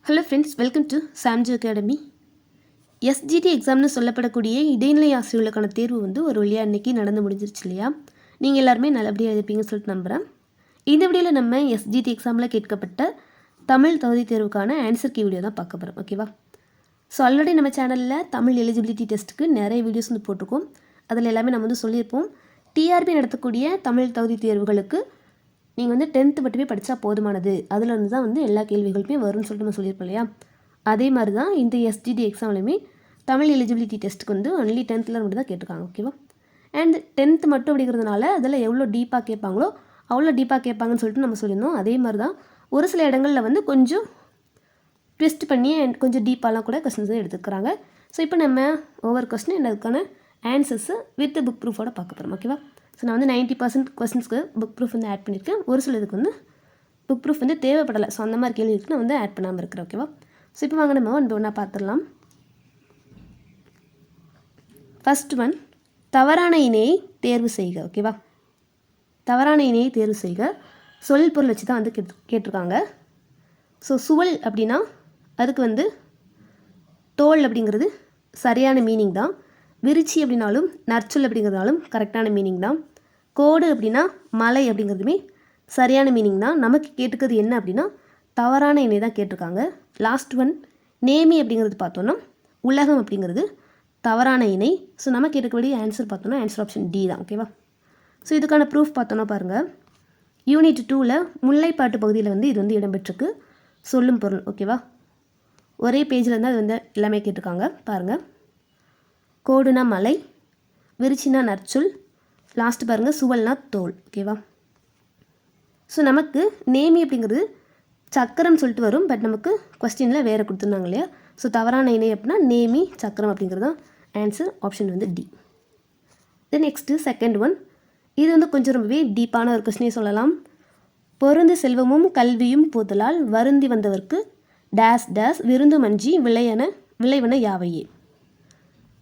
Hello friends, welcome to Samji academy. SGT எக்ஸாம்னு சொல்லப்படக்கூடிய இடைநிலை ஆசிரியர்களுக்கான தேர்வு வந்து ஒரு வழியாக இன்றைக்கி நடந்து முடிஞ்சிருச்சு இல்லையா? நீங்கள் எல்லாருமே நல்லபடியாக எழுதிப்பீங்கன்னு சொல்லிட்டு நம்புகிறேன். இந்த வீடியோவில் நம்ம எஸ்ஜிடி எக்ஸாமில் கேட்கப்பட்ட தமிழ் தகுதி தேர்வுக்கான ஆன்சர் கீ வீடியோ தான் பார்க்க போகிறோம். ஓகேவா? ஸோ ஆல்ரெடி நம்ம சேனலில் தமிழ் எலிஜிபிலிட்டி டெஸ்ட்டுக்கு நிறைய வீடியோஸ் வந்து போட்டிருக்கோம். அதில் எல்லாமே நம்ம வந்து சொல்லியிருப்போம். டிஆர்பி நடத்தக்கூடிய தமிழ் தகுதி தேர்வுகளுக்கு நீங்கள் வந்து 10th மட்டுமே படித்தா போதுமானது, அதில் இருந்து தான் வந்து எல்லா கேள்விகளுமே வரும்னு சொல்லிட்டு நம்ம சொல்லியிருப்போம் இல்லையா? அதே மாதிரி தான் இந்த எஸ்ஜிடி எக்ஸாம்லையுமே தமிழ் எலிஜிபிலிட்டி டெஸ்ட்டுக்கு வந்து ஒன்லி 10th மட்டும் தான் கேட்டிருக்காங்க. ஓகேவா? அண்ட் 10th மட்டும் அப்படிங்கிறதுனால அதில் எவ்வளோ டீப்பாக கேட்பாங்களோ அவ்வளோ டீப்பாக கேட்பாங்கன்னு சொல்லிட்டு நம்ம சொல்லியிருந்தோம். அதே மாதிரி தான் ஒரு சில இடங்களில் வந்து கொஞ்சம் ட்விஸ்ட் பண்ணி அண்ட் கொஞ்சம் டீப்பாலாம் கூட கொஸ்டின்ஸ் எடுத்துக்கிறாங்க. ஸோ இப்போ நம்ம ஒவ்வொரு கொஸ்டின் அதுக்கான ஆன்சர்ஸு வித் புக் ப்ரூஃபோட பார்க்க போகிறோம். ஓகேவா? ஸோ நான் வந்து 90% கொஸ்டின்ஸ்க்கு புக் ப்ரூஃப் வந்து ஆட் பண்ணியிருக்கேன். ஒரு சில இதுக்கு வந்து புக் ப்ரூஃப் வந்து தேவைப்படலை. ஸோ அந்த மாதிரி கேள்விக்கு நான் வந்து ஆட் பண்ணாமல் இருக்கிறேன். ஓகேவா? ஸோ இப்போ வாங்க நம்ம ஒன்றா பார்த்துடலாம். ஃபஸ்ட் ஒன், தவறான இணையை தேர்வு செய்க. ஓகேவா? தவறான இணையை தேர்வு செய்க. சொல் பொருள் வச்சு தான் வந்து கேட்டிருக்காங்க. ஸோ சுவல் அப்படின்னா அதுக்கு வந்து தோல் அப்படிங்கிறது சரியான மீனிங் தான். விரிச்சி அப்படின்னாலும் நற்சொல் அப்படிங்கிறதுனாலும் கரெக்டான மீனிங் தான். கோடு அப்படின்னா மலை அப்படிங்கிறதுமே சரியான மீனிங் தான். நமக்கு கேட்டுக்கிறது என்ன அப்படின்னா தவறான இணை தான் கேட்டிருக்காங்க. லாஸ்ட் ஒன், நேமி அப்படிங்கிறது பார்த்தோன்னா உலகம் அப்படிங்கிறது தவறான இணை. ஸோ நம்ம கேட்கக்கூடிய ஆன்சர் பார்த்தோன்னா ஆன்சர் ஆப்ஷன் டி தான். ஓகேவா? ஸோ இதுக்கான ப்ரூஃப் பார்த்தோன்னா பாருங்கள், யூனிட் 2ல் முல்லைப்பாட்டு பகுதியில் வந்து இது வந்து இடம்பெற்றிருக்கு. சொல்லும் பொருள். ஓகேவா? ஒரே பேஜில் இருந்து அது வந்து எல்லாமே கேட்டிருக்காங்க. பாருங்கள், கோடுனா மலை, விரிச்சினா நற்சொல், லாஸ்ட்டு பாருங்கள் சுவல்னா தோல். ஓகேவா? ஸோ நமக்கு நேமி அப்படிங்கிறது சக்கரம் சொல்லிட்டு வரும். பட் நமக்கு கொஸ்டினில் வேறு கொடுத்துருந்தாங்க இல்லையா? ஸோ தவறான இணை அப்படின்னா நேமி சக்கரம் அப்படிங்கிறது தான் ஆன்சர் ஆப்ஷன் வந்து D. Then next second one, இது வந்து கொஞ்சம் ரொம்பவே டீப்பான ஒரு கொஸ்டினே சொல்லலாம். பொருந்து செல்வமும் கல்வியும் போதலால் வருந்தி வந்தவர்க்கு டேஸ் டேஸ் விருந்து மஞ்சி விளைவன யாவையே.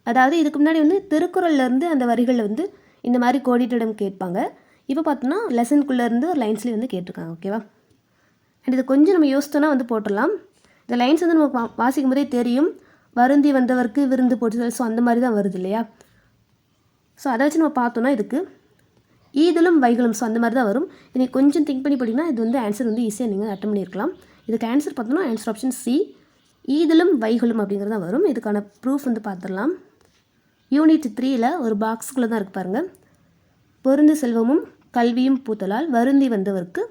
அதாவது இதுக்கு முன்னாடி வந்து திருக்குறள்லேருந்து அந்த வரிகளில் வந்து இந்த மாதிரி கோடிட்டிடம் கேட்பாங்க. இப்போ பார்த்தோன்னா லெசனுக்குள்ளேருந்து ஒரு லைன்ஸ்லேயே வந்து கேட்டிருக்காங்க. ஓகேவா? அண்ட் இது கொஞ்சம் நம்ம யோசித்தோன்னா வந்து போட்டுடலாம். இந்த லைன்ஸ் வந்து நம்ம வாசிக்கும் போதே தெரியும், வருந்தி வந்தவர்க்கு விருந்து போட்டுதல். ஸோ அந்த மாதிரி தான் வருது இல்லையா? ஸோ அதை வச்சு நம்ம பார்த்தோன்னா இதுக்கு ஈதலும் வைகளும், ஸோ அந்த மாதிரி தான் வரும். நீங்கள் கொஞ்சம் திங்க் பண்ணி படிங்கன்னா இது வந்து ஆன்சர் வந்து ஈஸியாக நீங்கள் அட்டன் பண்ணியிருக்கலாம். இதுக்கு ஆன்சர் பார்த்தோன்னா ஆன்சர் ஆப்ஷன் சி, ஈதலும் வைகளும் அப்படிங்கிறது தான் வரும். இதுக்கான ப்ரூஃப் வந்து பார்த்துடலாம். யூனிட் 3ல் ஒரு பாக்ஸுக்குள்ளே தான் இருக்குது பாருங்கள். பொருந்து செல்வமும் கல்வியும் பூத்தலால் வருந்தி வந்தவர்க்கு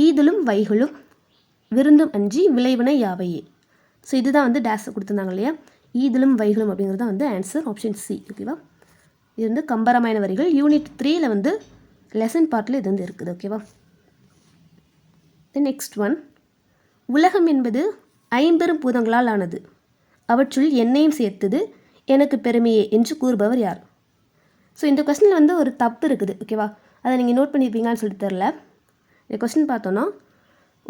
ஈதலும் வைகளும் விருந்தும் அஞ்சி விளைவன யாவையே. ஸோ இதுதான் வந்து டேஸ் கொடுத்துருந்தாங்க இல்லையா? ஈதலும் வைகளும் அப்படிங்கிறது தான் வந்து ஆன்சர் ஆப்ஷன் சி. ஓகேவா? இது வந்து கம்பராமாயண வரிகள். யூனிட் 3ல் வந்து லெசன் பார்ட்டில் இது வந்து இருக்குது. ஓகேவா? நெக்ஸ்ட் ஒன், உலகம் என்பது 50 பூதங்களால் ஆனது, அவற்றுள் என்னையும் சேர்த்தது எனக்கு பெருமையே என்று கூறுபவர் யார்? ஸோ இந்த கொஸ்டினில் வந்து ஒரு தப்பு இருக்குது. ஓகேவா? அதை நீங்கள் நோட் பண்ணியிருப்பீங்கன்னு சொல்லிட்டு தெரில. இந்த கொஸ்டின் பார்த்தோன்னா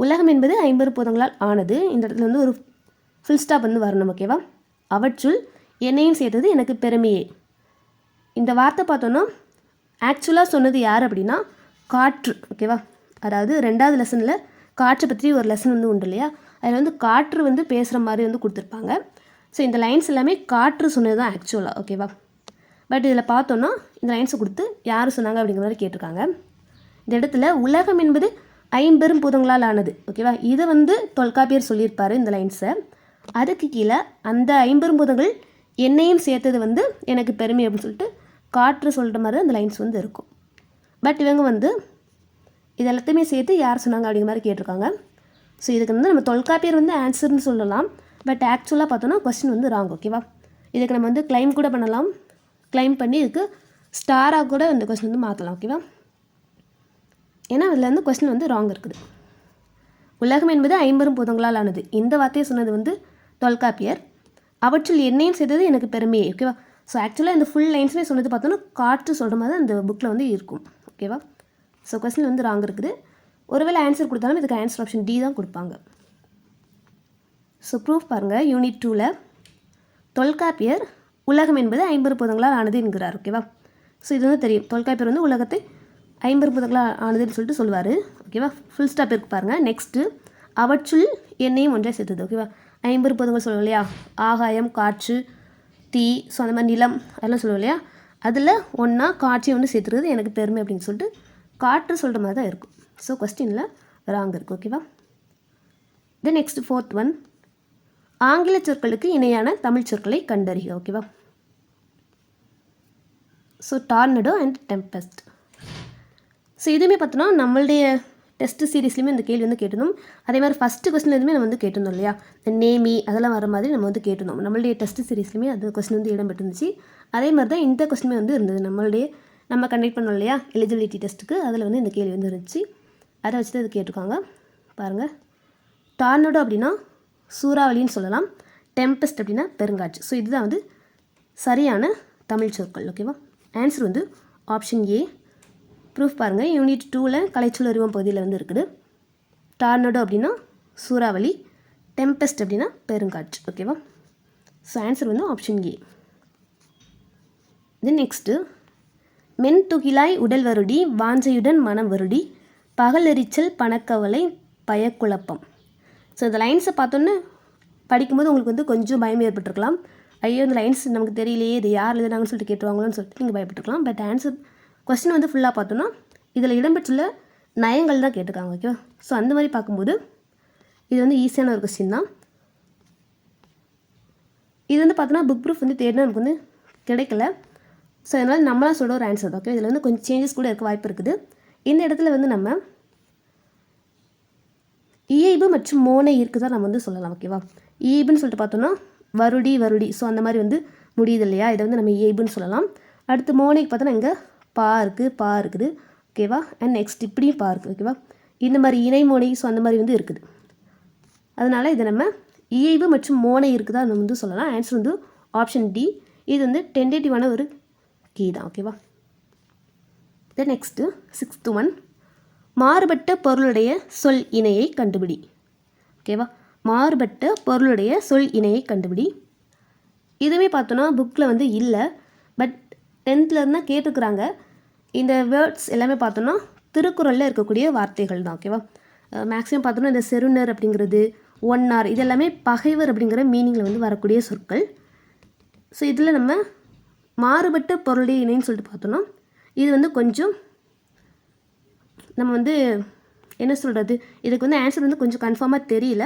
உலகம் என்பது 50 பூதங்களால் ஆனது, இந்த இடத்துல வந்து ஒரு ஃபுல் ஸ்டாப் வந்து வரணும். ஓகேவா? அவற்றுள் என்னையும் சேர்த்தது எனக்கு பெருமையே. இந்த வார்த்தை பார்த்தோன்னா ஆக்சுவலாக சொன்னது யார் அப்படின்னா காற்று. ஓகேவா? அதாவது 2வது லெசனில் காற்றை பற்றி ஒரு லெசன் வந்து உண்டு இல்லையா? அதில் வந்து காற்று வந்து பேசுகிற மாதிரி வந்து கொடுத்துருப்பாங்க. ஸோ இந்த லைன்ஸ் எல்லாமே காற்று சொன்னது தான் ஆக்சுவலாக. ஓகேவா? பட் இதில் பார்த்தோன்னா இந்த லைன்ஸை கொடுத்து யார் சொன்னாங்க அப்படிங்கிற மாதிரி கேட்டிருக்காங்க. இந்த இடத்துல உலகம் என்பது 50 பூதங்களால் ஆனது. ஓகேவா? இதை வந்து தொல்காப்பியர் சொல்லியிருப்பார் இந்த லைன்ஸை. அதுக்கு கீழே அந்த 50 பூதங்கள் என்னையும் சேர்த்தது வந்து எனக்கு பெருமை அப்படின்னு சொல்லிட்டு காற்று சொல்கிற மாதிரி அந்த லைன்ஸ் வந்து இருக்கும். பட் இவங்க வந்து இது எல்லாத்தையுமே சேர்த்து யார் சொன்னாங்க அப்படிங்கிற மாதிரி கேட்டிருக்காங்க. ஸோ இதுக்கு வந்து நம்ம தொல்காப்பியர் வந்து ஆன்சர்னு சொல்லலாம். பட் ஆக்சுவலாக பார்த்தோன்னா கொஸ்டின் வந்து ராங். ஓகேவா? இதுக்கு நம்ம வந்து கிளைம் கூட பண்ணலாம். கிளைம் பண்ணி இதுக்கு ஸ்டாராக கூட இந்த கொஸ்டின் வந்து மாற்றலாம். ஓகேவா? ஏன்னா அதில் வந்து கொஸ்டின் வந்து ராங் இருக்குது. உலகம் என்பது 50 பூதங்களால் ஆனது, இந்த வார்த்தையை சொன்னது வந்து தொல்காப்பியர். அவற்றில் என்னையும் செய்தது எனக்கு பெருமையே. ஓகேவா? ஸோ ஆக்சுவலாக இந்த ஃபுல் லைன்ஸுமே சொன்னது பார்த்தோன்னா காற்று சொல்கிற மாதிரி அந்த புக்கில் வந்து இருக்கும். ஓகேவா? ஸோ கொஸ்டின் வந்து ராங் இருக்குது. ஒருவேளை ஆன்சர் கொடுத்தாலும் இதுக்கு ஆன்சர் ஆப்ஷன் டி தான் கொடுப்பாங்க. ஸோ ப்ரூஃப் பாருங்கள். யூனிட் 2ல் தொல்காப்பியர் உலகம் என்பது 50 பூதங்களால் ஆனது என்கிறார். ஓகேவா? ஸோ இது வந்து தெரியும், தொல்காப்பியர் வந்து உலகத்தை 50 பூதங்களால் ஆனதுன்னு சொல்லிட்டு சொல்லுவார். ஓகேவா? ஃபுல் ஸ்டாப் இருக்கு பாருங்கள். நெக்ஸ்ட்டு அவற்றுள் என்னையும் ஒன்றை சேர்த்தது. ஓகேவா? ஐம்பெரும்பொருள்கள் சொல்லுவோம் இல்லையா, ஆகாயம், காற்று, தீ, ஸோ அந்த மாதிரி நிலம் அதெல்லாம் சொல்லுவோம் இல்லையா, அதில் ஒன்றா காட்சியை வந்து சேர்த்துறது எனக்கு பெருமை அப்படின்னு சொல்லிட்டு காற்று சொல்கிற மாதிரி தான் இருக்கும். ஸோ கொஸ்டினில் ராங் இருக்குது. ஓகேவா? தென் நெக்ஸ்ட் 4th ஒன், ஆங்கில சொற்களுக்கு இணையான தமிழ் சொற்களை கண்டறிக. ஓகேவா? So tornado and tempest. So இதுவுமே பார்த்தோன்னா நம்மளுடைய டெஸ்ட் சீரீஸ்லையுமே இந்த கேள்வி வந்து கேட்டிருந்தோம். அதே மாதிரி ஃபஸ்ட்டு கொஸ்டின் எதுவுமே நம்ம வந்து கேட்டிருந்தோம் இல்லையா, இந்த நேமி அதெல்லாம் வர மாதிரி நம்ம வந்து கேட்டிருந்தோம். நம்மளுடைய டெஸ்ட் சீரீஸ்லையுமே அது கொஸ்டின் வந்து இடம்பெற்றுருந்துச்சு. அதே மாதிரி தான் இந்த கொஸ்டினுமே வந்து இருந்தது. நம்ம கண்டக்ட் பண்ணோம் இல்லையா எலிஜிபிலிட்டி டெஸ்ட்டுக்கு, அதில் வந்து இந்த கேள்வி வந்து இருந்துச்சு. அதை வச்சு தான் இது கேட்டிருக்காங்க. பாருங்கள், டார்னடோ அப்படின்னா சூறாவளின்னு சொல்லலாம், டெம்பஸ்ட் அப்படின்னா பெருங்காற்று. ஸோ இதுதான் வந்து சரியான தமிழ் சொற்கள். ஓகேவா? ஆன்சர் வந்து ஆப்ஷன் ஏ. ப்ரூஃப் பாருங்கள், யூனிட் 2ல் கலைச்சொல் அறிவோம் பகுதியில் வந்து இருக்குது. டார்னடோ அப்படின்னா சூறாவளி, டெம்பஸ்ட் அப்படின்னா பெருங்காற்று. ஓகேவா? ஸோ ஆன்சர் வந்து ஆப்ஷன் ஏ. தென் நெக்ஸ்ட்டு, மென் துகிலாய் உடல் வருடி வாஞ்சையுடன் மனம் வருடி பகலெரிச்சல் பணக்கவலை பயக்குழப்பம். ஸோ இந்த லைன்ஸை பார்த்தோன்னே படிக்கும்போது உங்களுக்கு வந்து கொஞ்சம் பயம் ஏற்பட்டிருக்கலாம். ஐயோ இந்த லைன்ஸ் நமக்கு தெரியலையே, இது யார் எழுதுனாங்கன்னு சொல்லிட்டு கேட்டுருவாங்களோன்னு சொல்லிட்டு நீங்கள் பயப்பட்டுருக்கலாம். பட் ஆன்சர் கொஸ்டின் வந்து ஃபுல்லாக பார்த்தோன்னா இதில் இடம்பெற்றுள்ள நயங்கள் தான் கேட்டிருக்காங்க. ஓகேவா? ஸோ அந்த மாதிரி பார்க்கும்போது இது வந்து ஈஸியான ஒரு கொஸ்டின் தான். இது வந்து பார்த்தோன்னா புக் ப்ரூஃப் வந்து தேடினா நமக்கு வந்து கிடைக்கல. ஸோ அதனால் நம்மளாக சொல்கிற ஒரு ஆன்சர் தான். ஓகே, இதில் வந்து கொஞ்சம் சேஞ்சஸ் கூட இருக்க வாய்ப்பு இருக்குது. இந்த இடத்துல வந்து நம்ம இயைபு மற்றும் மோனை இருக்குதான் நம்ம வந்து சொல்லலாம். ஓகேவா? இயைபுன்னு சொல்லிட்டு பார்த்தோன்னா வருடி வருடி, ஸோ அந்த மாதிரி வந்து முடியுது இல்லையா, இதை வந்து நம்ம இயைபுன்னு சொல்லலாம். அடுத்து மோனைக்கு பார்த்தோன்னா இங்கே பா இருக்குது. ஓகேவா? அண்ட் நெக்ஸ்ட் இப்படியும் பா இருக்குது. ஓகேவா? இந்த மாதிரி இணை மோனை, ஸோ அந்த மாதிரி வந்து இருக்குது. அதனால் இதை நம்ம இயைபு மற்றும் மோனை இருக்குதா நம்ம வந்து சொல்லலாம். ஆன்சர் வந்து ஆப்ஷன் டி. இது வந்து டென்டேட்டிவான ஒரு கீ தான். ஓகேவா? தென் நெக்ஸ்ட்டு 6th ஒன், மாறுபட்ட பொருளுடைய சொல் இணையை கண்டுபிடி. ஓகேவா? மாறுபட்ட பொருளுடைய சொல் இணையை கண்டுபிடி. இதுவே பார்த்தோன்னா புக்கில் வந்து இல்லை, பட் 10th இருந்தால் கேட்டுக்கிறாங்க. இந்த வேர்ட்ஸ் எல்லாமே பார்த்தோன்னா திருக்குறளில் இருக்கக்கூடிய வார்த்தைகள் தான். ஓகேவா? மேக்ஸிமம் பார்த்தோன்னா இந்த செருணர் அப்படிங்கிறது, ஒன்னார், இது எல்லாமே பகைவர் அப்படிங்கிற மீனிங்கில் வந்து வரக்கூடிய சொற்கள். ஸோ இதில் நம்ம மாறுபட்ட பொருளுடைய இணைன்னு சொல்லிட்டு பார்த்தோன்னா இது வந்து கொஞ்சம் நம்ம வந்து என்ன சொல்கிறது, இதுக்கு வந்து ஆன்சர் வந்து கொஞ்சம் கன்ஃபார்மாக தெரியல.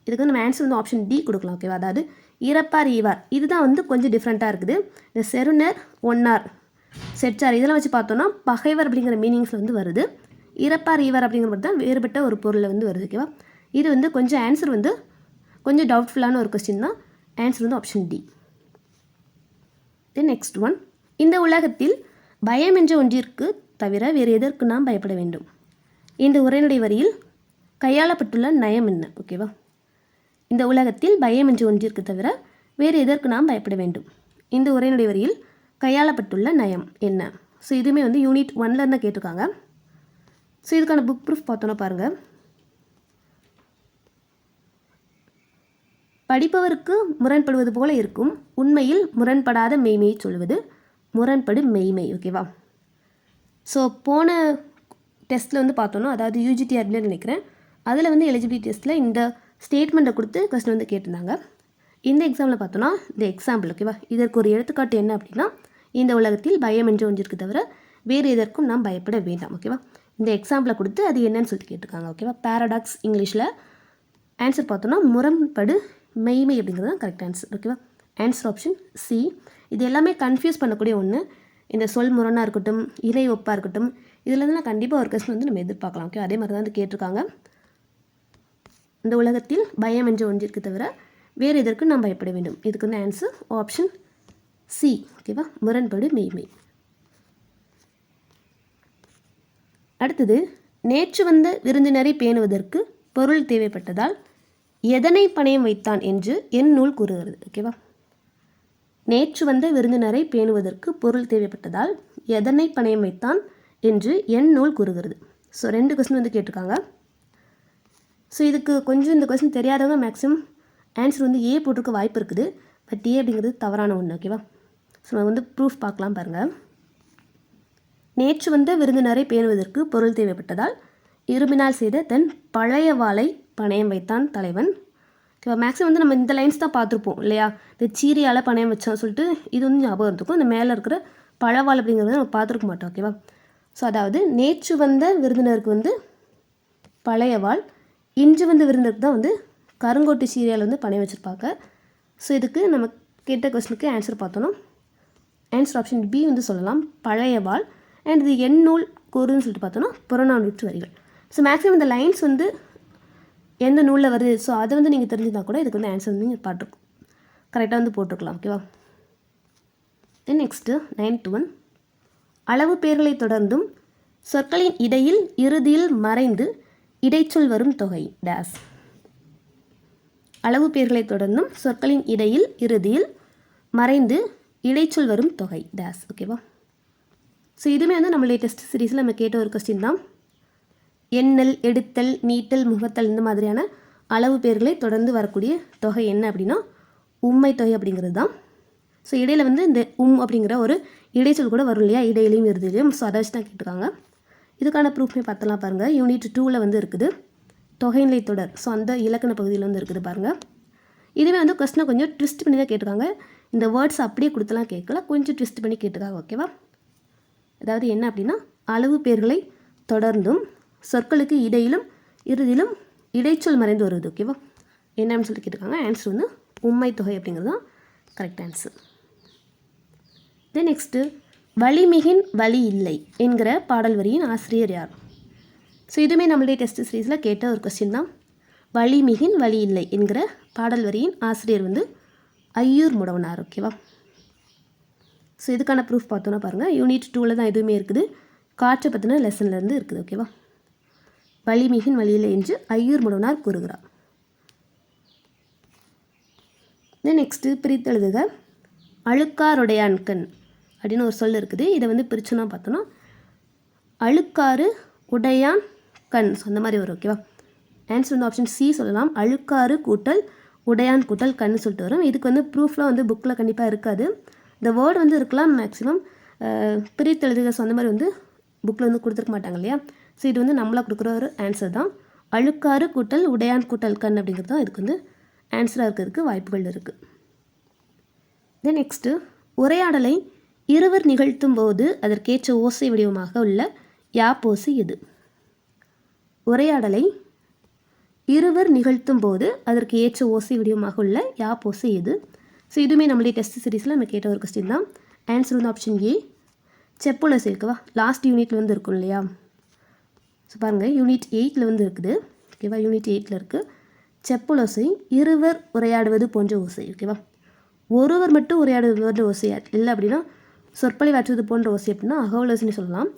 இதுக்கு வந்து நம்ம ஆன்சர் வந்து ஆப்ஷன் டி கொடுக்கலாம். ஓகேவா? அதாவது இறப்பார் ஈவார், இதுதான் வந்து கொஞ்சம் டிஃப்ரெண்ட்டாக இருக்குது. இந்த செருணர், ஒன்னார், செட்சார் இதெல்லாம் வச்சு பார்த்தோன்னா பகைவர் அப்படிங்கிற மீனிங்ஸில் வந்து வருது. இறப்பார் ஈவார் அப்படிங்கிற மாதிரி தான் வேறுபட்ட ஒரு பொருளில் வந்து வருது. ஓகேவா? இது வந்து கொஞ்சம் ஆன்சர் வந்து கொஞ்சம் டவுட்ஃபுல்லான ஒரு கொஸ்டின் தான். ஆன்சர் வந்து option D. Then next one, இந்த உலகத்தில் பயம் என்ற ஒன்றிற்கு தவிர வேறு எதற்கு நாம் பயப்பட வேண்டும்? இந்த உரைநடை வரியில் கையாளப்பட்டுள்ள நயம் என்ன? ஓகேவா? இந்த உலகத்தில் பயம் என்ற ஒன்றிற்கு தவிர வேறு எதற்கு நாம் பயப்பட வேண்டும்? இந்த உரைநடை வரியில் கையாளப்பட்டுள்ள நயம் என்ன? ஸோ இதுவுமே வந்து யூனிட் 1ல் இருந்தால் கேட்டிருக்காங்க. ஸோ இதுக்கான புக் ப்ரூஃப் பார்த்தோன்னா பாருங்கள், படிப்பவருக்கு முரண்படுவது போல இருக்கும், உண்மையில் முரண்படாத மெய்மையை சொல்வது முரண்படு மெய்மை. ஓகேவா? ஸோ போன டெஸ்ட்டில் வந்து பார்த்தோன்னா, அதாவது யூஜிடிஆர்பின்னு நினைக்கிறேன், அதில் வந்து எலிஜிபிலிட்டி டெஸ்ட்டில் இந்த ஸ்டேட்மெண்ட்டை கொடுத்து கொஸ்டின் வந்து கேட்டிருந்தாங்க. இந்த எக்ஸாமில் பார்த்தோன்னா இந்த எக்ஸாம்பிள். ஓகேவா? இதற்கு ஒரு எடுத்துக்காட்டு என்ன அப்படின்னா, இந்த உலகத்தில் பயம் என்று ஒன்றிற்கு தவிர வேறு எதற்கும் நாம் பயப்பட வேண்டாம். ஓகேவா? இந்த எக்ஸாம்பிளை கொடுத்து அது என்னன்னு சொல்லிட்டு கேட்டிருக்காங்க. ஓகேவா? பேரடாக்ஸ் இங்கிலீஷில் ஆன்சர் பார்த்தோன்னா முரண்படு மெய்மை அப்படிங்கிறது தான் கரெக்ட் ஆன்சர். ஓகேவா? Answer option C. இது எல்லாமே கன்ஃபியூஸ் பண்ணக்கூடிய ஒன்று. இந்த சொல் முரணாக இருக்கட்டும், இணை ஒப்பாக இருக்கட்டும், இதுலேருந்து கண்டிப்பாக ஒரு கொஸ்டின் வந்து நம்ம எதிர்பார்க்கலாம். ஓகே, அதே மாதிரி தான் வந்து கேட்டிருக்காங்க. இந்த உலகத்தில் பயம் என்ற ஒன்றிற்கு தவிர வேறு எதற்கு நாம் பயப்பட வேண்டும்? இதுக்கு வந்து ஆன்சர் ஆப்ஷன் சி. ஓகேவா? முரண்படு மெய்மை. அடுத்தது, நேற்று வந்த விருந்தினரை பேணுவதற்கு பொருள் தேவைப்பட்டதால் எதனை பணயம் வைத்தான் என்று என் நூல் கூறுகிறது. ஓகேவா? நேற்று வந்த விருந்தினரை பேணுவதற்கு பொருள் தேவைப்பட்டதால் எதனை பணயம் வைத்தான் என்று என் நூல் கூறுகிறது. ஸோ 2 கொஸ்டின் வந்து கேட்டிருக்காங்க. ஸோ இதுக்கு கொஞ்சம் இந்த கொஸ்டின் தெரியாதவங்க மேக்ஸிமம் ஆன்சர் வந்து ஏ போட்டிருக்க வாய்ப்பு இருக்குது. பட் ஏ அப்படிங்கிறது தவறான ஒன்று. ஓகேவா? ஸோ நம்ம வந்து ப்ரூஃப் பார்க்கலாம் பாருங்கள். நேற்று வந்த விருந்தினரை பேணுவதற்கு பொருள் தேவைப்பட்டதால் இரும்பினால் செய்த தன் பழைய வாளை பணயம் வைத்தான் தலைவன். ஓகேவா, மேக்ஸிமம் வந்து நம்ம இந்த லைன்ஸ் தான் பார்த்துருப்போம் இல்லையா. இந்த சீரியால் பணயம் வச்சோன்னு சொல்லிட்டு இது வந்து ஞாபகம் இருக்கும். இந்த மேலே இருக்கிற பழவாள் அப்படிங்கிறத நம்ம பார்த்துருக்க மாட்டோம். ஓகேவா, ஸோ அதாவது நேற்று வந்த விருந்தினருக்கு வந்து பழையவாள், இன்று வந்த விருந்தினருக்கு தான் வந்து கருங்கோட்டு சீரியால் வந்து பணயம் வச்சுருப்பாங்க. ஸோ இதுக்கு நம்ம கேட்ட கொஸ்டினுக்கு ஆன்சர் பார்த்தோன்னா ஆன்சர் ஆப்ஷன் பி வந்து சொல்லலாம், பழையவாள். அண்ட் இது எண்ணூல் கூறுன்னு சொல்லிட்டு பார்த்தோன்னா புறநானூற்று வரிகள். ஸோ மேக்ஸிமம் இந்த லைன்ஸ் வந்து எந்த நூலில் வருது, ஸோ அதை வந்து நீங்கள் தெரிஞ்சுருந்தா கூட இதுக்கு வந்து ஆன்சர் வந்து நீங்கள் பாட்டுருக்கும் கரெக்டாக வந்து போட்டிருக்கலாம். ஓகேவா, தென் நெக்ஸ்ட்டு 9th one, அளவு பெயர்களை தொடர்ந்தும் சொற்களின் இடையில் இறுதியில் மறைந்து இடைச்சொல் வரும் தொகை டேஸ். அளவு பெயர்களை தொடர்ந்தும் சொற்களின் இடையில் இறுதியில் மறைந்து இடைச்சொல் வரும் தொகை டேஸ். ஓகேவா, ஸோ இதுவுமே வந்து நம்ம லேட்டஸ்ட் சீரீஸில் நம்ம கேட்ட ஒரு கொஸ்டின் தான். எண்ணல், எடுத்தல், நீட்டல், முகத்தல் இந்த மாதிரியான அளவு பெயர்களை தொடர்ந்து வரக்கூடிய தொகை என்ன அப்படின்னா உம்மை தொகை அப்படிங்கிறது தான். ஸோ இடையில் வந்து இந்த அப்படிங்கிற ஒரு இடைச்சொல் கூட வரும் இல்லையா, இடையிலையும் இறுதியிலையும். ஸோ அதை வச்சு தான் கேட்டிருக்காங்க. இதுக்கான ப்ரூஃப்மே பார்த்தலாம் பாருங்கள். யூனிட் 2ல் வந்து இருக்குது தொகைநிலை தொடர். ஸோ அந்த இலக்கண பகுதியில் வந்து இருக்குது பாருங்கள். இதுவே வந்து கொஸ்டினை கொஞ்சம் ட்விஸ்ட் பண்ணி தான் கேட்டிருக்காங்க. இந்த வேர்ட்ஸ் அப்படியே கொடுத்துலாம் கேட்கல, கொஞ்சம் ட்விஸ்ட் பண்ணி கேட்டிருக்காங்க. ஓகேவா, அதாவது என்ன அப்படின்னா அளவு பெயர்களை தொடர்ந்தும் சொற்களுக்கு இடையிலும் இறுதியிலும் இடைச்சொல் மறைந்து வருது. ஓகேவா, என்னன்னு சொல்லி கேட்டிருக்காங்க. ஆன்சர் வந்து உம்மை தொகை அப்படிங்கிறது தான் கரெக்ட் ஆன்சர். தென் நெக்ஸ்ட்டு வலிமிகின் வலி இல்லை என்கிற பாடல் வரியின் ஆசிரியர் யார்? ஸோ இதுவுமே நம்மளுடைய டெஸ்ட் சீரீஸில் கேட்ட ஒரு கொஸ்டின் தான். வலிமிகின் வலி இல்லை என்கிற பாடல் வரியின் ஆசிரியர் வந்து ஐயூர் முடவனார். ஓகேவா, ஸோ இதுக்கான ப்ரூஃப் பார்த்தோன்னா பாருங்கள். யூனிட் 2ல் தான் எதுவுமே இருக்குது, காற்றை பற்றின லெசன்லேருந்து இருக்குது. ஓகேவா, வலிமிகின் வலி இல்லை என்று ஐயூர் முடவனார் கூறுகிறார். Then next பிரித்தெழுதுக. அழுக்காருடையான்கண் அப்படின்னு ஒரு சொல் இருக்குது. இதை வந்து பிரிச்சுன்னா பார்த்தோன்னா அழுக்காறு உடையான் கண், ஸோ அந்த மாதிரி வரும். ஓகேவா, ஆன்சர் வந்து ஆப்ஷன் சி சொல்லலாம், அழுக்காறு கூட்டல் உடையான் கூட்டல் கண் சொல்லிட்டு வரும். இதுக்கு வந்து ப்ரூஃப்லாம் வந்து புக்கில் கண்டிப்பாக இருக்காது. இந்த வேர்டு வந்து இருக்கலாம் மேக்ஸிமம், பிரித்தெழுதுக ஸோ அந்த மாதிரி வந்து புக்கில் வந்து கொடுத்துருக்க மாட்டாங்க இல்லையா. ஸோ இது வந்து நம்மளாக கொடுக்குற ஒரு ஆன்சர் தான். அழுக்காறு கூட்டல் உடையான் கூட்டல் கண் அப்படிங்கிறது தான் இதுக்கு வந்து ஆன்சராக இருக்கிறதுக்கு வாய்ப்புகள் இருக்குது. தென் நெக்ஸ்ட்டு உரையாடலை இருவர் நிகழ்த்தும் போது அதற்கேற்ற ஓசை வடிவமாக உள்ள யாப்போசை எது? உரையாடலை இருவர் நிகழ்த்தும் போது அதற்கு ஏற்ற ஓசை வடிவமாக உள்ள யாப்போசை எது? ஸோ இதுவுமே நம்மளுடைய டெஸ்ட் சீரீஸில் நம்ம கேட்ட ஒரு கொஸ்டின் தான். ஆன்சர் வந்து ஆப்ஷன் ஏ செப்புலோசை. இருக்குவா, லாஸ்ட் யூனிட்டில் வந்து இருக்கும் இல்லையா. ஸோ பாருங்கள், யூனிட் 8ல் வந்து இருக்குது. ஓகேவா, யூனிட் 8ல் இருக்குது செப்புலோசை இருவர் உரையாடுவது போன்ற ஓசை. ஓகேவா, ஒருவர் மட்டும் உரையாடுவது போன்ற ஓசை இல்லை அப்படின்னா சொற்பொழிவாற்றுவது போன்ற ஓசை அப்படின்னா அகவலோசைன்னு சொல்லலாம்.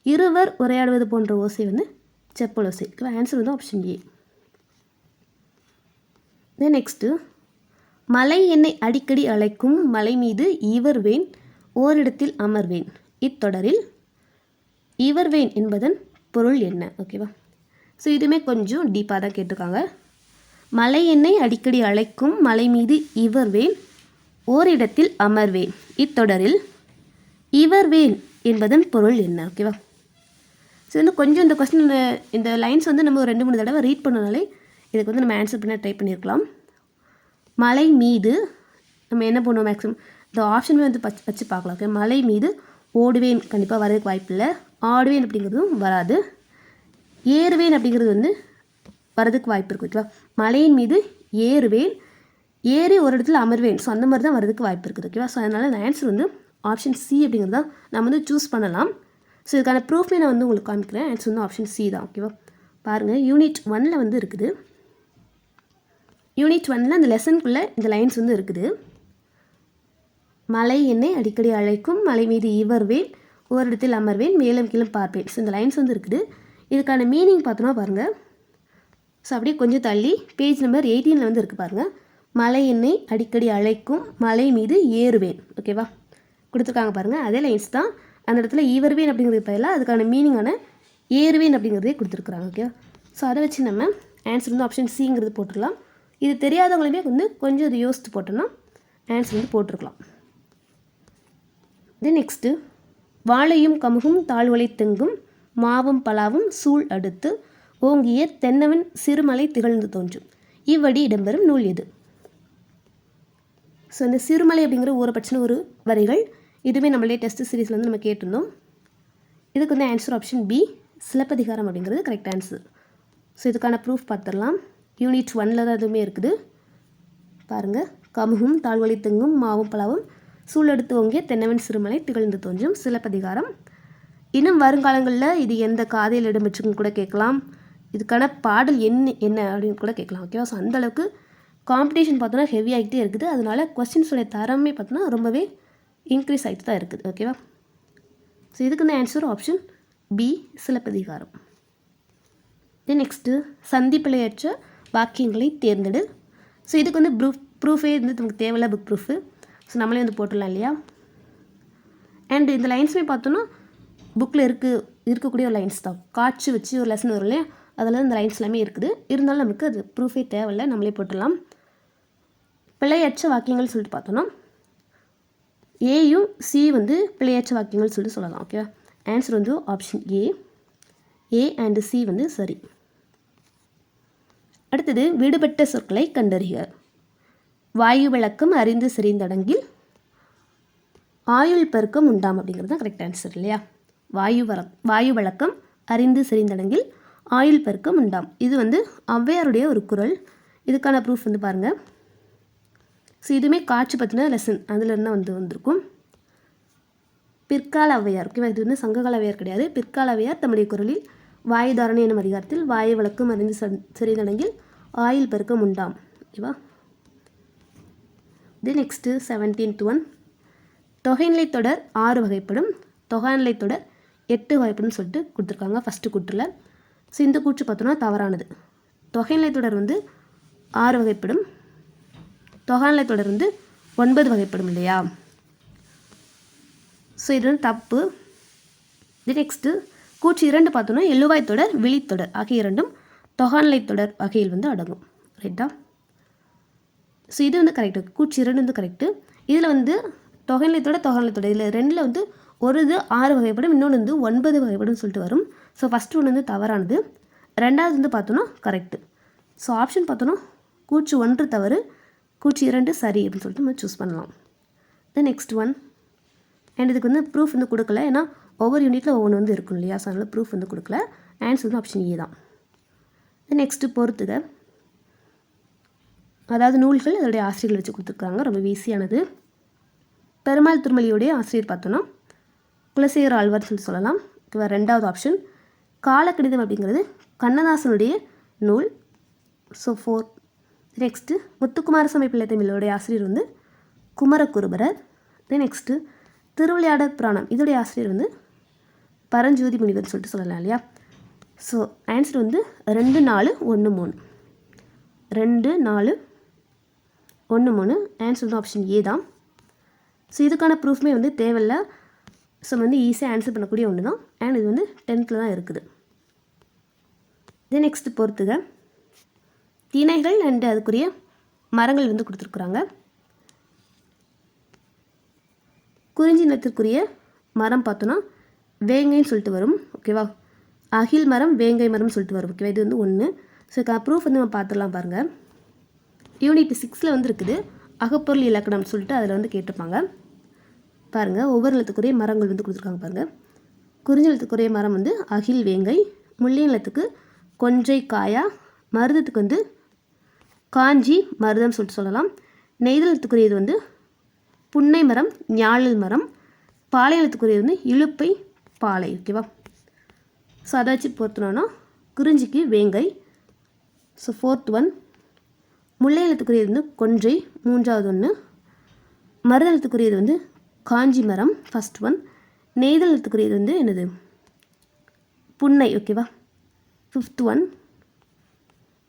இருவர் உரையாடுவது போன்ற ஓசை வந்து செப்புலோசை. ஓகேவா, ஆன்சர் வந்து ஆப்ஷன் ஏ. தென் நெக்ஸ்ட்டு மலை என்னை அடிக்கடி அழைக்கும் மலை மீது இவர்வேன் ஓரிடத்தில் அமர்வேன் இத்தொடரில் இவர்வேன் என்பதன் பொருள் என்ன? ஓகேவா, ஸோ இதுவுமே கொஞ்சம் டீப்பாக தான் கேட்டிருக்காங்க. மலை என்னை அடிக்கடி அழைக்கும் மலை மீது இவர்வேன் ஓரிடத்தில் அமர்வேன் இத்தொடரில் இவர்வேன் என்பதன் பொருள் என்ன? ஓகேவா, ஸோ வந்து கொஞ்சம் இந்த கொஸ்டின் இந்த லைன்ஸ் வந்து நம்ம 2-3 தடவை ரீட் பண்ணனாலே இதுக்கு வந்து நம்ம ஆன்சர் பண்ண ட்ரை பண்ணியிருக்கலாம். மலை மீது நம்ம என்ன பண்ணுவோம், மேக்ஸிமம் இந்த ஆப்ஷனுமே வந்து வச்சு பார்க்கலாம். ஓகே, மலை மீது ஓடுவேன் கண்டிப்பாக வரதுக்கு வாய்ப்பு இல்லை. ஆடுவேன் அப்படிங்கிறதும் வராது. ஏறுவேன் அப்படிங்கிறது வந்து வரதுக்கு வாய்ப்பு இருக்குது. ஓகேவா, மலையின் மீது ஏறுவேன், ஏறி ஒரு இடத்துல அமர்வேன், ஸோ அந்த மாதிரி தான் வரதுக்கு வாய்ப்பு இருக்குது. ஓகேவா, ஸோ அதனால் இந்த ஆன்சர் வந்து ஆப்ஷன் சி அப்படிங்கிறது தான் நம்ம வந்து சூஸ் பண்ணலாம். ஸோ இதுக்கான ப்ரூஃபே நான் வந்து உங்களுக்கு காமிக்கிறேன். ஆன்சர் வந்து ஆப்ஷன் சி தான். ஓகேவா, பாருங்கள், யூனிட் 1ல் வந்து இருக்குது. யூனிட் 1ல் அந்த லெசனுக்குள்ளே இந்த லைன்ஸ் வந்து இருக்குது. மலை என்னை அடிக்கடி அழைக்கும் மலை மீது இவர்வேன் ஓரிடத்தில் அமர்வேன் மேலும் கீழும் பார்ப்பேன். ஸோ இந்த லைன்ஸ் வந்து இருக்குது. இதுக்கான மீனிங் பார்த்தோன்னா பாருங்கள். ஸோ அப்படியே கொஞ்சம் தள்ளி பேஜ் நம்பர் 18ல் வந்து இருக்குது பாருங்கள். மலை என்னை அடிக்கடி அழைக்கும் மலை மீது ஏறுவேன். ஓகேவா, கொடுத்துருக்காங்க பாருங்கள். அதே லைன்ஸ் தான் அந்த இடத்துல இவர்வேன் அப்படிங்கிறது பதிலாக அதுக்கான மீனிங்கான ஏறுவேன் அப்படிங்கிறதே கொடுத்துருக்குறாங்க. ஓகேவா, ஸோ அதை வச்சு நம்ம ஆன்சர் வந்து ஆப்ஷன் சிங்கிறது போட்டுடலாம். இது தெரியாதவங்களுமே வந்து கொஞ்சம் அது யோசித்து போட்டோன்னா ஆன்சர் வந்து போட்டிருக்கலாம். தென் நெக்ஸ்ட்டு வாழையும் கமுகும் தாழ்வலை தெங்கும் மாவும் பலாவும் சூழ் அடுத்து ஓங்கிய தென்னவன் சிறுமலை திகழ்ந்து தோன்றும். இவ்வடி இடம்பெறும் நூல் எது? ஸோ இந்த சிறுமலை அப்படிங்கிற ஊரை பற்றின ஒரு வரிகள். இதுவுமே நம்மளுடைய டெஸ்ட் சீரீஸில் வந்து நம்ம கேட்டிருந்தோம். இதுக்கு வந்து ஆன்சர் ஆப்ஷன் பி, சிலப்பதிகாரம் அப்படிங்கிறது கரெக்ட் ஆன்சர். ஸோ இதுக்கான ப்ரூஃப் பார்த்துடலாம். யூனிட் 1ல் தான் எதுவுமே இருக்குது பாருங்கள். கமுகும் தாழ்வழி தெங்கும் மாவும் பலாவும் சூழெடுத்து ஓங்கிய தென்னவன் சிறுமலை திகழ்ந்து தோன்றும் சிலப்பதிகாரம். இன்னும் வருங்காலங்களில் இது எந்த காதையில் இடம்பெற்றுன்னு கூட கேட்கலாம். இதுக்கான பாடல் என்ன அப்படின்னு கூட கேட்கலாம். ஓகேவா? ஸோ அந்தளவுக்கு காம்படிஷன் பார்த்தோன்னா ஹெவி ஆகிட்டே இருக்குது. அதனால் கொஸ்டின்ஸோடைய தரமே பார்த்தோன்னா ரொம்பவே இன்க்ரீஸ் ஆகிட்டு தான் இருக்குது. ஓகேவா? ஸோ இதுக்கு இந்த answer option B, Silappatikaram. Then next சந்திப்பிழையற்ற வாக்கியங்களை தேர்ந்தெடு. ஸோ இதுக்கு வந்து ப்ரூஃபே வந்து நமக்கு தேவையில்ல, புக் ப்ரூஃபு. ஸோ நம்மளே வந்து போட்டுடலாம் இல்லையா? அண்ட் இந்த லைன்ஸுமே பார்த்தோன்னா புக்கில் இருக்கக்கூடிய ஒரு லைன்ஸ் தான். காட்சி வச்சு ஒரு லெசன் வரும் இல்லையா? அதில் இந்த லைன்ஸ் எல்லாமே இருக்குது. இருந்தாலும் நமக்கு அது ப்ரூஃபே தேவையில்லை, நம்மளே போட்டுடலாம். பிழையற்ற வாக்கியங்கள் சொல்லிட்டு பார்த்தோன்னா ஏயும் சி வந்து பிழையற்ற வாக்கியங்கள் சொல்லிட்டு சொல்லலாம். ஓகேவா? ஆன்சர் வந்து ஆப்ஷன் ஏ அண்ட் சி வந்து சரி. அடுத்தது விடுபட்ட சொற்களை கண்டறிக. வாயு விளக்கம் அறிந்து செறிந்தடங்கில் ஆயுள் பெருக்கம் உண்டாம் அப்படிங்கிறது தான் கரெக்ட் ஆன்சர் இல்லையா? வாயு விளக்கம் அறிந்து செறிந்தடங்கில் ஆயுள் பெருக்கம் உண்டாம். இது வந்து ஔவையாருடைய ஒரு குறள். இதுக்கான ப்ரூஃப் வந்து பாருங்கள். ஸோ இதுவுமே காட்சி பற்றின லெசன் அதில் வந்து வந்திருக்கும். பிற்கால ஔவையார். ஓகேவா? இது வந்து சங்ககால ஔவையார் கிடையாது. பிற்கால ஔவையார் தம்முடைய குறளில் வாயுதாரணை எனும் அதிகாரத்தில் வாயு விளக்கம் அறிந்து செறிந்தடங்கில் ஆயுள் பெருக்கம் உண்டாம். ஓகேவா? Then next 17th one. தொகைநிலை தொடர் 6 வகைப்படும், தொகைநிலை தொடர் 8 வகைப்படும் சொல்லிட்டு கொடுத்துருக்காங்க ஃபஸ்ட்டு கூற்றில். ஸோ இந்த கூற்று பார்த்தோன்னா தவறானது. தொகைநிலை தொடர் வந்து 6 வகைப்படும், தொகைநிலை தொடர் வந்து 9 வகைப்படும் இல்லையா? ஸோ இது வந்து தப்பு. இது நெக்ஸ்ட்டு கூற்று 2 பார்த்தோன்னா எழுவாய் தொடர் விழித்தொடர் ஆகிய இரண்டும் தொகைநிலை தொடர் வகையில் வந்து அடங்கும். ரைட்டா? ஸோ இது வந்து கரெக்டு. கூற்று 2 வந்து கரெக்டு. இதில் வந்து தொகைநிலை தொடர் இதில் 2ல் வந்து ஒரு இது 6 வகைப்படும், இன்னொன்று வந்து 9 வகைப்படும் சொல்லிட்டு வரும். ஸோ ஃபஸ்ட்டு ஒன்று வந்து தவறானது, ரெண்டாவது வந்து பார்த்தோன்னா கரெக்டு. ஸோ ஆப்ஷன் பார்த்தோன்னா கூற்று 1 தவறு, கூற்று 2 சரி அப்படின்னு சொல்லிட்டு நம்ம சூஸ் பண்ணலாம். தென் நெக்ஸ்ட் ஒன். அண்ட் இதுக்கு வந்து ப்ரூஃப் வந்து கொடுக்கல, ஏன்னா ஒவ்வொரு யூனிட்டில் ஒவ்வொன்று வந்து இருக்கும் இல்லையா? ஸோ அதனால் ப்ரூஃப் வந்து கொடுக்கல. ஆன்சர் வந்து ஆப்ஷன் ஏ தான். தென் நெக்ஸ்ட்டு பொறுத்துக. அதாவது நூல்கள் அதோடைய ஆசிரியர்கள் வச்சு கொடுத்துருக்காங்க. ரொம்ப ஈஸியானது. பெருமாள் திருமொழியுடைய ஆசிரியர் பார்த்தோன்னா குலசேகர ஆழ்வார் சொல்லலாம். ரெண்டாவது ஆப்ஷன். காலக்கணிதம் அப்படிங்கிறது கண்ணதாசனுடைய நூல். ஸோ 4. நெக்ஸ்ட்டு முத்துக்குமாரசாமி பிள்ளை தமிழோடைய ஆசிரியர் வந்து குமரகுருபரர். தென் நெக்ஸ்ட்டு திருவிளையாடற் புராணம் இதோடைய ஆசிரியர் வந்து பரஞ்சோதி முனிவர் சொல்லிட்டு சொல்லலாம் இல்லையா? ஸோ ஆன்சர் வந்து 2, 4, 1, 3. 2, 4, 1, 3. ஆன்சர் வந்து ஆப்ஷன் ஏ தான். ஸோ இதுக்கான ப்ரூஃப்மே வந்து தேவையில்லை. ஸோ வந்து ஈஸியாக ஆன்சர் பண்ணக்கூடிய ஒன்று தான். அண்ட் இது வந்து 10th தான் இருக்குது. தென் நெக்ஸ்ட்டு பொறுத்துக. திணைகள் அண்ட் அதுக்குரிய மரங்கள் வந்து கொடுத்துருக்குறாங்க. குறிஞ்சி நிலத்திற்குரிய மரம் பார்த்தோன்னா வேங்கைன்னு சொல்லிட்டு வரும். ஓகேவா? அகில் மரம் வேங்கை மரம் சொல்லிட்டு வரும். ஓகேவா? இது வந்து 1. ஸோ ப்ரூஃப் வந்து நம்ம பார்த்துடலாம் பாருங்கள். யூனிட் 6ல் வந்து இருக்குது அகப்பொருள் இலக்கணம் சொல்லிட்டு அதில் வந்து கேட்டிருப்பாங்க பாருங்கள். ஒவ்வொரு நிலத்துக்குரிய மரங்கள் வந்து கொடுத்துருக்காங்க பாருங்கள். குறிஞ்சி நிலத்துக்குரிய மரம் வந்து அகில் வேங்கை, முல்லை நிலத்துக்கு கொன்றை காயா, மருதத்துக்கு வந்து காஞ்சி மருதம் சொல்லிட்டு சொல்லலாம். நெய்தல் நிலத்துக்குரியது வந்து புன்னை மரம் ஞாழல் மரம், பாலை நிலத்துக்குரியது வந்து இழுப்பை பாலை. ஓகேவா? ஸோ அதை வச்சு பொறுத்தனோன்னா குறிஞ்சிக்கு வேங்கை. So 4th one. முல்லை நிலத்துக்குரியது வந்து கொன்றை 3வது ஒன்று. மருத நிலத்துக்குரியது வந்து காஞ்சி மரம் ஃபஸ்ட் ஒன். நெய்தல் நிலத்துக்குரியது வந்து என்னது புன்னை. ஓகேவா? 5th one.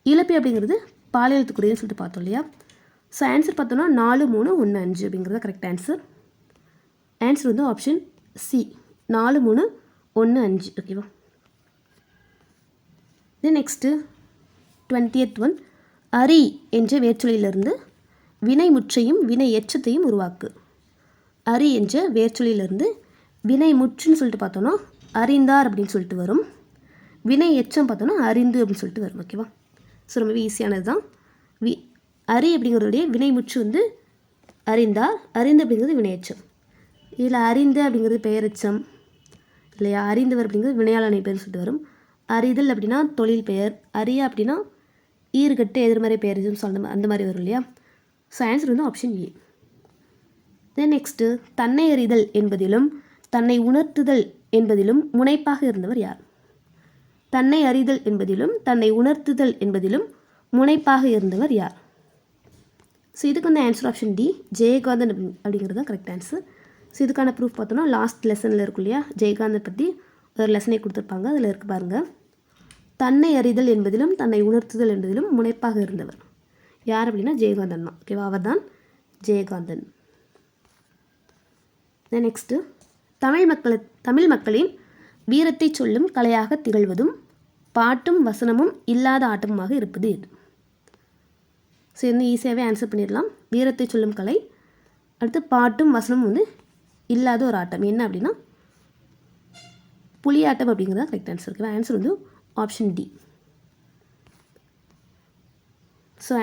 இழப்பை அப்படிங்கிறது பாலை நிலத்துக்குரியதுன்னு சொல்லிட்டு பார்த்தோம் இல்லையா? ஸோ ஆன்சர் பார்த்தோன்னா 4, 3, 1, 5 அப்படிங்கிறது கரெக்ட் ஆன்சர். ஆன்சர் வந்து ஆப்ஷன் சி 4, 3, 1, 5. ஓகேவா? Then next 20th one. அரி என்ற வேர்ச்சொல்லிலிருந்து வினை முற்றையும் வினை எச்சத்தையும் உருவாக்கு. அரி என்ற வேர்ச்சொல்லிலிருந்து வினை முற்றுன்னு சொல்லிட்டு பார்த்தோன்னா அறிந்தார் அப்படின்னு சொல்லிட்டு வரும். வினை எச்சம் பார்த்தோன்னா அறிந்து அப்படின்னு சொல்லிட்டு வரும். ஓகேவா? ஸோ ரொம்பவே ஈஸியானது தான். அறி அப்படிங்கிறதுடைய வினைமுற்று வந்து அறிந்தார், அறிந்து அப்படிங்கிறது வினையெச்சம். இதில் அறிந்து அப்படிங்கிறது பெயரெச்சம் இல்லையா? அறிந்தவர் அப்படிங்கிறது வினையாளனை பெயர் சொல்லிட்டு வரும். அறிதல் அப்படின்னா தொழில் பெயர், அறிய அப்படின்னா ஈறுகட்டு எதிர்மறை பெயரெச்சம் சொல்ல அந்த மாதிரி வரும் இல்லையா? ஸோ ஆன்சர் வந்து ஆப்ஷன் ஏ. தென் நெக்ஸ்ட்டு, தன்னை அறிதல் என்பதிலும் தன்னை உணர்த்துதல் என்பதிலும் முனைப்பாக இருந்தவர் யார்? தன்னை அறிதல் என்பதிலும் தன்னை உணர்த்துதல் என்பதிலும் முனைப்பாக இருந்தவர் யார்? ஸோ இதுக்கு வந்து ஆன்சர் ஆப்ஷன் டி, ஜெயகாந்தன் அப்படிங்கிறது தான் கரெக்ட் ஆன்சர். ஸோ இதுக்கான ப்ரூஃப் பார்த்தோன்னா லாஸ்ட் லெசனில் இருக்கும் இல்லையா? ஜெயகாந்தன் பற்றி ஒரு லெசனை கொடுத்துருப்பாங்க, அதில் இருக்குது பாருங்கள். தன்னை அறிதல் என்பதிலும் தன்னை உணர்த்துதல் என்பதிலும் முனைப்பாக இருந்தவர் யார் அப்படின்னா ஜெயகாந்தன் தான். ஓகேவா? அவர் தான் ஜெயகாந்தன். நெக்ஸ்ட்டு, தமிழ் மக்களின் வீரத்தை சொல்லும் கலையாக திகழ்வதும் பாட்டும் வசனமும் இல்லாத ஆட்டமுமாக இருப்பது எது? ஸோ இன்னும் ஈஸியாகவே ஆன்சர் பண்ணிடலாம். வீரத்தை சொல்லும் கலை, அடுத்து பாட்டும் வசனமும் வந்து இல்லாத ஒரு ஆட்டம் என்ன அப்படின்னா புலியாட்டம் அப்படிங்கிறதா கரெக்ட் ஆன்சர். ஓகேவா? ஆன்சர் வந்து option D. So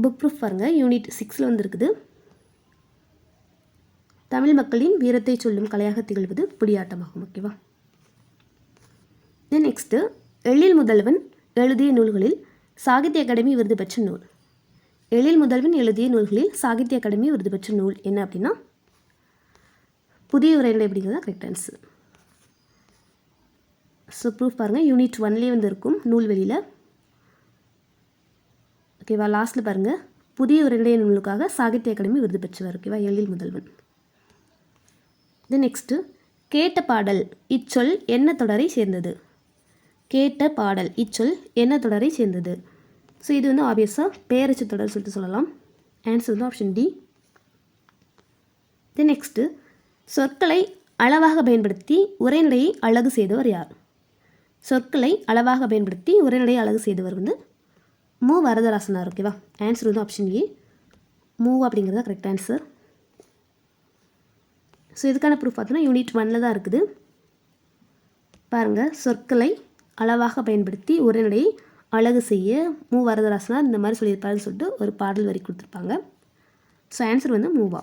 book proof பாருங்கள், யூனிட் 6 வந்து இருக்குது. தமிழ் மக்களின் வீரத்தை சொல்லும் கலையாக திகழ்வது புலியாட்டமாகும். ஓகேவா? தென் நெக்ஸ்ட்டு, எழில் முதல்வன் எழுதிய நூல்களில் சாகித்ய அகாடமி விருது பெற்ற நூல். எழில் முதல்வன் எழுதிய நூல்களில் சாகித்ய அகாடமி விருது பெற்ற நூல் என்ன அப்படின்னா புதிய உரைநடை அப்படிங்கிறதா கரெக்ட் ஆன்சர். ஸோ ப்ரூஃப் பாருங்கள், யூனிட் 1 வந்து இருக்கும் நூல்வெளியில். ஓகேவா? லாஸ்ட்டில் பாருங்கள், புதிய உரைநடை நூலுக்காக சாகித்ய அகாடமி விருது பெற்றவர். ஓகேவா? எழில் முதல்வன். தென் நெக்ஸ்ட்டு, கேட்ட பாடல் இச்சொல் என்ன தொடரை சேர்ந்தது? கேட்ட பாடல் இச்சொல் என்ன தொடரை சேர்ந்தது? ஸோ இது வந்து ஆப்வியஸாக பெயரச்சு தொடர் சொல்லிட்டு சொல்லலாம். ஆன்சர் வந்து ஆப்ஷன் டி. தென் நெக்ஸ்ட்டு, சொற்களை அளவாக பயன்படுத்தி உரைநடையை அழகு செய்தவர் யார்? சொற்களை அளவாக பயன்படுத்தி உரைநடையை அழகு செய்தவர் வந்து மு வரதராசனார். ஓகேவா? ஆன்சர் வந்து ஆப்ஷன் ஏ, மூ அப்படிங்கிறதா கரெக்ட் ஆன்சர். ஸோ இதுக்கான ப்ரூஃப் பார்த்தோன்னா யூனிட் 1 தான் இருக்குது. பாருங்கள், சொற்களை அளவாக பயன்படுத்தி உரைநடையை அழகு செய்ய மு வரதராசனார் இந்த மாதிரி சொல்லியிருப்பாருன்னு சொல்லிட்டு ஒரு பாடல் வரி கொடுத்துருப்பாங்க. ஸோ ஆன்சர் வந்து மூவா.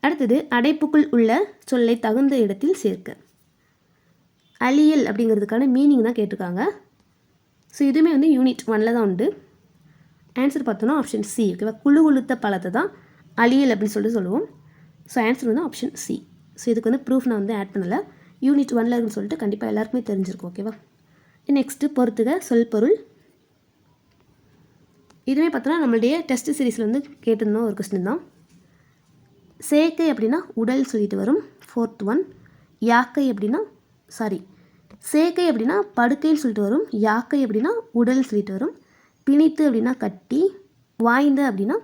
அடுத்தது, அடைப்புக்குள் உள்ள சொல்லை தகுந்த இடத்தில் சேர்க்க. அழியல் அப்படிங்கிறதுக்கான மீனிங் தான் கேட்டிருக்காங்க. ஸோ இதுவுமே வந்து யூனிட் 1 தான் உண்டு. ஆன்சர் பார்த்தோன்னா ஆப்ஷன் சி. ஓகேவா? குழு குளுத்த பழத்தை தான் அழியல் அப்படின்னு சொல்லிட்டு சொல்லுவோம். ஸோ ஆன்சர் வந்து ஆப்ஷன் சி. ஸோ இதுக்கு வந்து ப்ரூஃப் நான் வந்து ஆட் பண்ணலை, யூனிட் 1 இருக்குன்னு சொல்லிட்டு கண்டிப்பாக எல்லாருக்குமே தெரிஞ்சிருக்கும். ஓகேவா? நெக்ஸ்ட்டு, பொறுத்துக சொல் பொருள். இதுவுமே பார்த்தோன்னா நம்மளுடைய டெஸ்ட் சீரீஸில் வந்து கேட்டிருந்தோம் ஒரு கொஸ்டின் தான். சேக்கை அப்படின்னா உடல் சொல்லிட்டு வரும், 4th ஒன். யாக்கை அப்படின்னா சேக்கை அப்படின்னா படுக்கைன்னு சொல்லிட்டு வரும், யாக்கை அப்படின்னா உடல் சொல்லிட்டு வரும், பிணித்து அப்படின்னா கட்டி, வாய்ந்த அப்படின்னா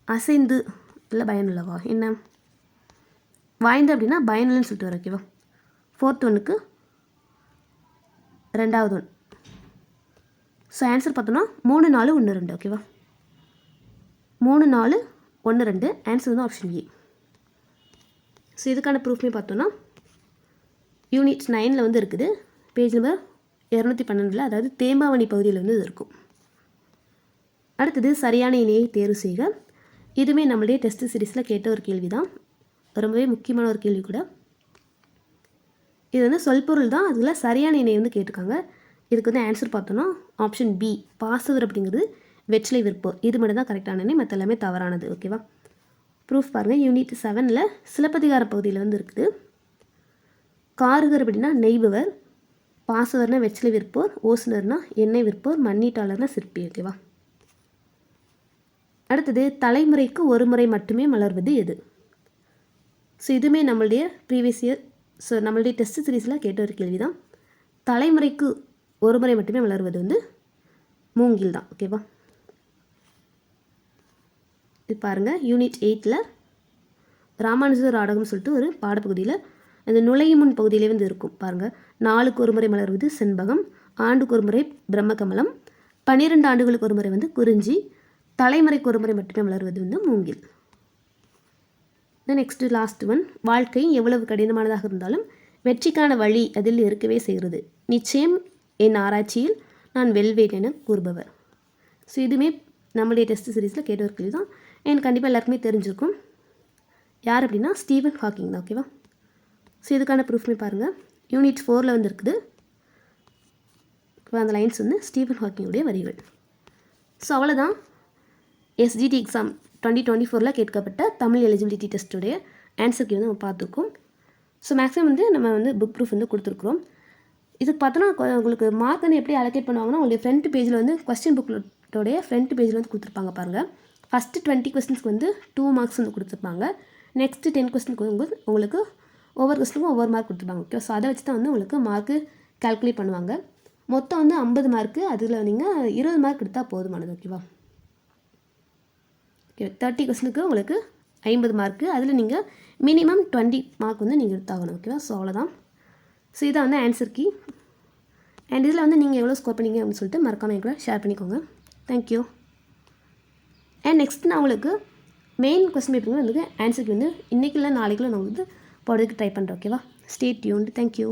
அசைந்து இல்லை பயனுள்ளவா என்ன, வாய்ந்த அப்படின்னா பயனுள்ளன்னு சொல்லிட்டு வரும். ஓகேவா? 4th ஒன்னுக்கு 2வது ஒன். ஸோ ஆன்சர் பார்த்தோன்னா 3, 4, 1, 2. ஓகேவா? 3, 4, 1, 2. ஆன்சர் வந்து ஆப்ஷன் ஏ. ஸோ இதுக்கான ப்ரூஃப்மே பார்த்தோன்னா யூனிட் 9 வந்து இருக்குது, பேஜ் நம்பர் 212, அதாவது தேம்பாவணி பகுதியில் வந்து இது இருக்கும். அடுத்தது, சரியான இணையை தேர்வு செய்க. இதுவுமே நம்மளுடைய டெஸ்ட் சீரீஸில் கேட்ட ஒரு கேள்வி தான், ரொம்பவே முக்கியமான ஒரு கேள்வி கூட. இது வந்து சொல்பொருள் தான், அதில் சரியான இணையை வந்து கேட்டிருக்காங்க. இதுக்கு வந்து ஆன்சர் பார்த்தோன்னா ஆப்ஷன் பி, பாசவர் அப்படிங்கிறது வெற்றிலை விற்போர். இது மட்டும் தான் கரெக்டான இணை, மற்ற எல்லாமே தவறானது. ஓகேவா? ப்ரூஃப் பாருங்கள், யூனிட் 7 சிலப்பதிகார பகுதியில் வந்து இருக்குது. காருகர் அப்படின்னா நெய்பவர், பாசவர்னா வெற்றிலை விற்போர், ஓசுனர்னா எண்ணெய் விற்போர், மண்ணீட்டாளர்னா சிற்பி. ஓகேவா? அடுத்தது, தலைமுறைக்கு ஒரு முறை மட்டுமே மலர்வது எது? ஸோ இதுவுமே நம்மளுடைய ப்ரீவியஸ் இயர், ஸோ நம்மளுடைய டெஸ்ட் சீரீஸில் கேட்ட ஒரு கேள்வி தான். தலைமுறைக்கு ஒரு முறை மட்டுமே மலர்வது வந்து மூங்கில் தான். ஓகேவா? இது பாருங்கள், யூனிட் 8 ராமானுஜர் நாடகம்னு சொல்லிட்டு ஒரு பாடப்பகுதியில் அந்த நுழையும் முன் பகுதியிலே வந்து இருக்கும். பாருங்கள், 4க்கு ஒரு முறை மலர்வது செண்பகம், ஆண்டுக்கு ஒரு முறை பிரம்மகமலம், 12 ஆண்டுகளுக்கு ஒரு முறை வந்து குறிஞ்சி, தலைமுறைக்கு ஒரு முறை மட்டுமே மலர்வது வந்து மூங்கில். நெக்ஸ்ட்டு லாஸ்ட் ஒன், வாழ்க்கை எவ்வளவு கடினமானதாக இருந்தாலும் வெற்றிக்கான வழி அதில் இருக்கவே செய்கிறது. நிச்சயம் என் ஆராய்ச்சியில் நான் வெல்வேன் என கூறுபவர். ஸோ இதுவுமே நம்மளுடைய டெஸ்ட் சீரீஸில் கேட்ட ஒரு கேள்வி தான். எனக்கு கண்டிப்பாக எல்லாருக்குமே தெரிஞ்சிருக்கும். யார் அப்படின்னா ஸ்டீவன் ஹாக்கிங் தான். ஓகேவா? ஸோ இதுக்கான ப்ரூஃப்மே பாருங்கள். யூனிட் 4ல் வந்து இருக்குது. அந்த லைன்ஸ் வந்து ஸ்டீவன் ஹாக்கிங்குடைய வரிகள். ஸோ அவ்வளோதான் எஸ்ஜிடி எக்ஸாம் 2024 கேட்கப்பட்ட தமிழ் எலிஜிபிலிட்டி டெஸ்ட்டுடைய ஆன்சர் கீ வந்து நம்ம பார்த்துருக்கோம். ஸோ மேக்ஸிமம் வந்து நம்ம வந்து புக் ப்ரூஃப் வந்து கொடுத்துருக்குறோம். இதுக்கு பார்த்தோன்னா உங்களுக்கு மார்க் வந்து எப்படி அலோகேட் பண்ணுவாங்கன்னா, உங்களுடைய ஃப்ரண்ட் பேஜில் வந்து கொஸ்டின் புக்லோடைய ஃப்ரண்ட் பேஜில் வந்து கொடுத்துருப்பாங்க பாருங்கள். ஃபஸ்ட்டு 20 கொஸ்டின்ஸ்க்கு வந்து 2 மார்க்ஸ் வந்து கொடுத்துருப்பாங்க. நெக்ஸ்ட்டு 10 கொஸ்டினுக்கு வந்து உங்களுக்கு ஒவ்வொரு கொஸ்டினுக்கும் ஒவ்வொரு மார்க் கொடுத்துருப்பாங்க. ஓகே, ஸோ அதை வச்சு தான் வந்து உங்களுக்கு மார்க்கு கால்குலேட் பண்ணுவாங்க. மொத்தம் வந்து 50 மார்க்கு. அதில் நீங்கள் 20 மார்க் எடுத்தால் போதுமானது. ஓகேவா? ஓகே, 30 கொஸ்டினுக்கு உங்களுக்கு 50 மார்க்கு. அதில் நீங்கள் மினிமம் 20 மார்க் வந்து நீங்கள் எடுத்தாகணும். ஓகேவா? ஸோ அவ்வளோதான். ஸோ இதான் வந்து ஆன்சர் கீ. அண்ட் இதில் வந்து நீங்கள் எவ்வளோ ஸ்கோர் பண்ணீங்க அப்படின்னு சொல்லிட்டு மறக்காமல் என் கூட ஷேர் பண்ணிக்கோங்க. தேங்க்யூ. அண்ட் நெக்ஸ்ட் நான் உங்களுக்கு மெயின் கொஸ்டின் பேப்பர் வந்து ஆன்சர் கீ வந்து இன்றைக்கி இல்லை நாளைக்குள்ள நான் வந்து போடுறதுக்கு ட்ரை பண்ணுறேன். ஓகேவா? Stay tuned. தேங்க்யூ.